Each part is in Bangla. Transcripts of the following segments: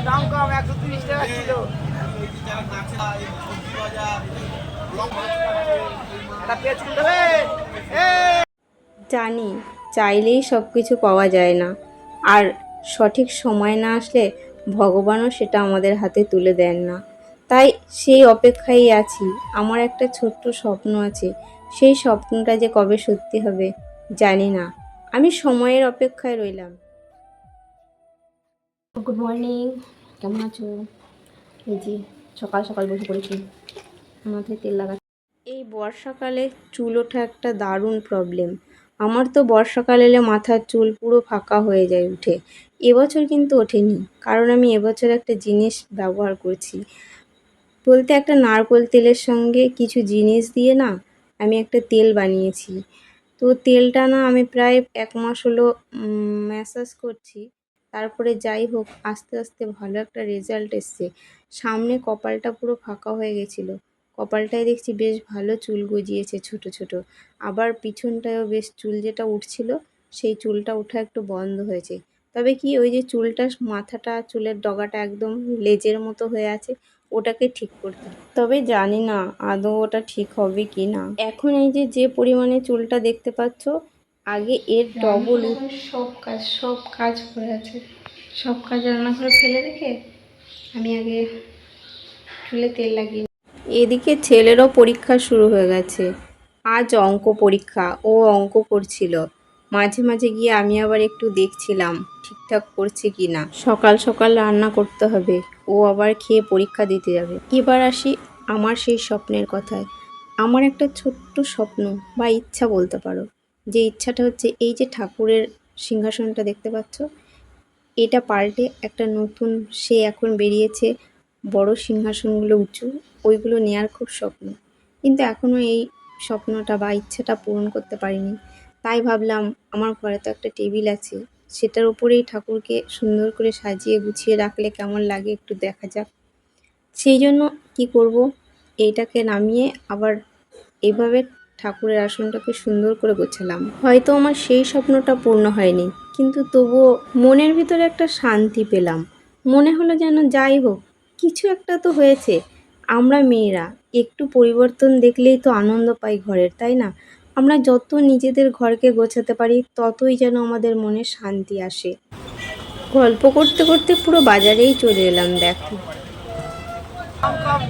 দাম কম 130 টাকা কিলো। এটা পেঁচুন দেবে। জানি চাইলেই সব কিছু পাওয়া যায় না, আর সঠিক সময় না আসলে ভগবানও সেটা আমাদের হাতে তুলে দেন না। তাই সেই অপেক্ষায় আছি। আমার একটা ছোট্ট স্বপ্ন আছে, সেই স্বপ্নটা যে কবে সত্যি হবে জানি না। আমি সময়ের অপেক্ষায় রইলাম। গুড মর্নিং, কেমন আছো? এই যে সকাল সকাল বসে পড়েছি, মাথায় তেল লাগা। এই বর্ষাকালে চুল ওঠা একটা দারুণ প্রবলেম। আমার তো বর্ষাকাল এলে মাথার চুল পুরো ফাঁকা হয়ে যায় উঠে। এবছর কিন্তু ওঠেনি, কারণ আমি এবছর একটা জিনিস ব্যবহার করছি। বলতে একটা নারকেল তেলের সঙ্গে কিছু জিনিস দিয়ে না আমি একটা তেল বানিয়েছি। তো তেলটা না আমি প্রায় 1 মাস হলো ম্যাসাজ করছি। তারপরে যাই হোক আস্তে আস্তে ভালো একটা রেজাল্ট এসছে। সামনে কপালটা পুরো ফাঁকা হয়ে গেছিলো, কপালটায় দেখছি বেশ ভালো চুল গজিয়েছে ছোট ছোট। আবার পিছনটায়ও বেশ চুল যেটা উঠছিল সেই চুলটা ওঠা একটু বন্ধ হয়েছে। তবে কি ওই যে চুলটা মাথাটা চুলের ডগাটা একদম লেজের মতো হয়ে আছে, ওটাকে ঠিক করতে হবে। তবে জানি না আদৌ ওটা ঠিক হবে কি না। এখন এই যে পরিমাণে চুলটা দেখতে পাচ্ছ, আগে এর ডবল। সব কাজ করে আছে, সব কাজ রান্নাঘরে ফেলে রেখে আমি আগে চুলে তেল লাগিয়ে। এদিকে ছেলেরও পরীক্ষা শুরু হয়ে গেছে। আজ অঙ্ক পরীক্ষা, ও অঙ্ক করছিল। মাঝে মাঝে গিয়ে আমি আবার একটু দেখছিলাম ঠিকঠাক করছে কি না। সকাল সকাল রান্না করতে হবে, ও আবার খেয়ে পরীক্ষা দিতে যাবে। এবার আসি আমার সেই স্বপ্নের কথায়। আমার একটা ছোট্ট স্বপ্ন বা ইচ্ছা বলতে পারো, যে ইচ্ছাটা হচ্ছে এই যে ঠাকুরের সিংহাসনটা দেখতে পাচ্ছ, এটা পাল্টে একটা নতুন, সে এখন বেরিয়েছে বড় সিংহাসনগুলো উঁচু, ওইগুলো নেওয়ার খুব স্বপ্ন। কিন্তু এখনও এই স্বপ্নটা বা ইচ্ছাটা পূরণ করতে পারিনি। তাই ভাবলাম আমার ঘরে তো একটা টেবিল আছে, সেটার উপরেই ঠাকুরকে সুন্দর করে সাজিয়ে গুছিয়ে রাখলে কেমন লাগে একটু দেখা যাক। সেই জন্য কি করব, এইটাকে নামিয়ে আবার এভাবে ঠাকুরের আসনটাকে সুন্দর করে গোছালাম। হয়তো আমার সেই স্বপ্নটা পূর্ণ হয়নি, কিন্তু তবুও মনের ভিতরে একটা শান্তি পেলাম। মনে হলো যেন যাই হোক কিছু একটা তো হয়েছে। আমরা মেয়েরা একটু পরিবর্তন দেখলেই তো আনন্দ পাই ঘরের, তাই না? আমরা যত নিজেদের ঘরকে গোছাতে পারি ততই যেন আমাদের মনে শান্তি আসে। গল্প করতে করতে পুরো বাজারেই চলে এলাম। দেখো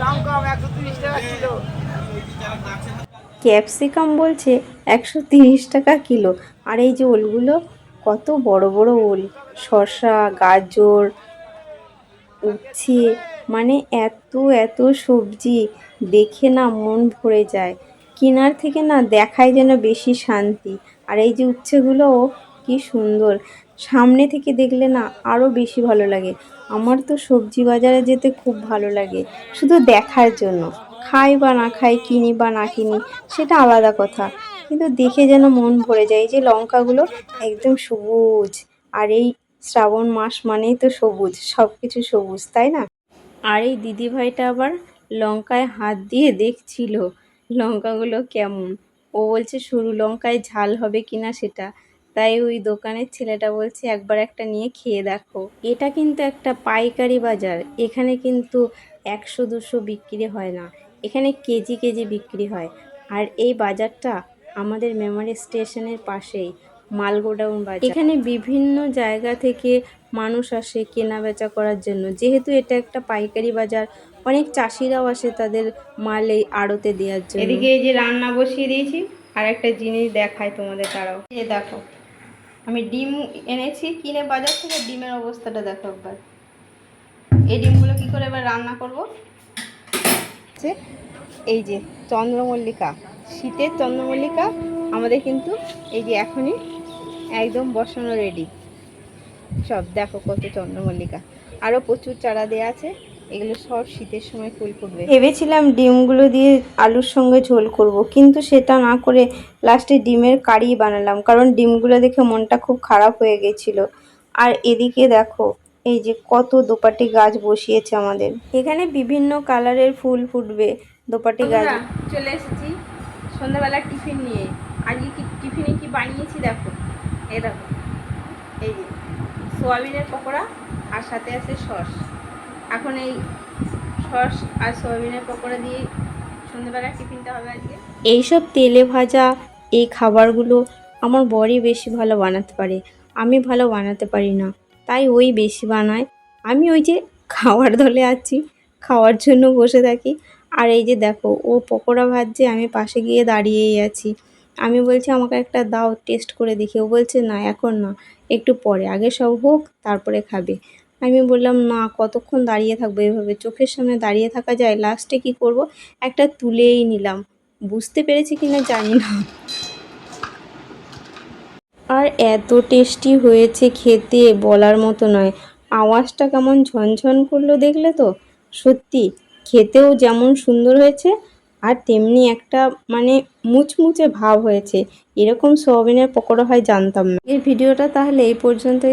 দাম কম 130 টাকা কিলো। ক্যাপসিকাম বলছে 130 টাকা কিলো। আর এই যে ওলগুলো, কত বড় বড় ওল। শসা, গাজর, উচ্ছে, মানে এত এত সবজি দেখে না মন ভরে যায়। কেনার থেকে না দেখায় যেন বেশি শান্তি। আর এই যে উচ্ছেগুলোও কি সুন্দর, সামনে থেকে দেখলে না আরও বেশি ভালো লাগে। আমার তো সবজি বাজারে যেতে খুব ভালো লাগে, শুধু দেখার জন্য। খাই বা না খাই, কিনি বা না কিনি সেটা আলাদা কথা, কিন্তু দেখে যেন মন ভরে যায়। এই যে লঙ্কাগুলো একদম সবুজ, আর এই শ্রাবণ মাস মানেই তো সবুজ, সব কিছু সবুজ, তাই না? আর এই দিদিভাইটা আবার লঙ্কায় হাত দিয়ে দেখছিল লঙ্কাগুলো কেমন। ও বলছে সরু লঙ্কায় ঝাল হবে কিনা সেটা। তাই ওই দোকানের ছেলেটা বলছে একবার একটা নিয়ে খেয়ে দেখো। এটা কিন্তু একটা পাইকারি বাজার, এখানে কিন্তু 100-200 বিক্রি হয় না, এখানে কেজি কেজি বিক্রি হয়। আর এই বাজারটা আমাদের মেমোরি স্টেশনের পাশেই, মালগোডাউন বাজার। এখানে বিভিন্ন জায়গা থেকে মানুষ আসে কেনা বেচা করার জন্য। যেহেতু এটা একটা পাইকারি বাজার, অনেক চাষিরাও আসে তাদের মাল এই আড়তে দেওয়ার জন্য। এদিকে এই যে রান্না বসিয়ে দিয়েছি, আর একটা জিনিস দেখাই তোমাদের, তারাও এই দেখো আমি ডিম এনেছি কিনে বাজার থেকে। ডিমের অবস্থাটা দেখো একবার। এই ডিমগুলো কি করে এবার রান্না করব, এই যে চন্দ্রমল্লিকা, শীতের চন্দ্রমল্লিকা আমাদের কিন্তু এই যে এখনই একদম বসানো রেডি। সব দেখো কত চন্দ্রমল্লিকা, আরও প্রচুর চারা দেওয়া আছে, এগুলো সব শীতের সময় ফুল ফুটবে। ভেবেছিলাম ডিমগুলো দিয়ে আলুর সঙ্গে ঝোল করব, কিন্তু সেটা না করে লাস্টে ডিমের কারি বানালাম, কারণ ডিমগুলো দেখে মনটা খুব খারাপ হয়ে গেছিল। আর এদিকে দেখো এই যে কত দোপাটি গাছ বসিয়েছে আমাদের এখানে, বিভিন্ন কালারের ফুল ফুটবে দোপাটি গাছ। চলে এসেছি সন্ধ্যাবেলা টিফিন নিয়ে। আজকে কি টিফিনে কি বানিয়েছি দেখো, এই দেখো এই যে সোয়াবিনের পকোড়া আর সাথে আছে সস। এখন এই সস আর সয়াবিনের পকোড়া দিয়ে সন্ধ্যেবেলা টিফিনটা হবে আজকে। এইসব তেলে ভাজা এই খাবারগুলো আমার বরই বেশি ভালো বানাতে পারে, আমি ভালো বানাতে পারি না, তাই ওই বেশি বানায়। আমি ওই যে খাওয়ার দলে আছি, খাওয়ার জন্য বসে থাকি। আর এই যে দেখো ও পকোড়া ভাজছে, আমি পাশে গিয়ে দাঁড়িয়েই আছি। আমি বলছি আমাকে একটা দাও, টেস্ট করে দেখি। ও বলছে না এখন না, একটু পরে, আগে সব হোক তারপরে খাবে। আমি বললাম না, কতক্ষণ দাঁড়িয়ে থাকবো এভাবে, চোখের সামনে দাঁড়িয়ে থাকা যায়? লাস্টে কি করব, একটা তুলেই নিলাম। বুঝতে পেরেছি কিনা জানি না। আর এত টেস্টি হয়েছে খেতে, বলার মতো নয়। আওয়াজটা কেমন ঝনঝন করলো দেখলে তো? সত্যি খেতেও যেমন সুন্দর হয়েছে, আর তেমনি একটা মানে মুচমুচে ভাব হয়েছে। এরকম সোয়াবিনের পকোড়া হয় জানতাম না। এই ভিডিওটা তাহলে এই পর্যন্তই।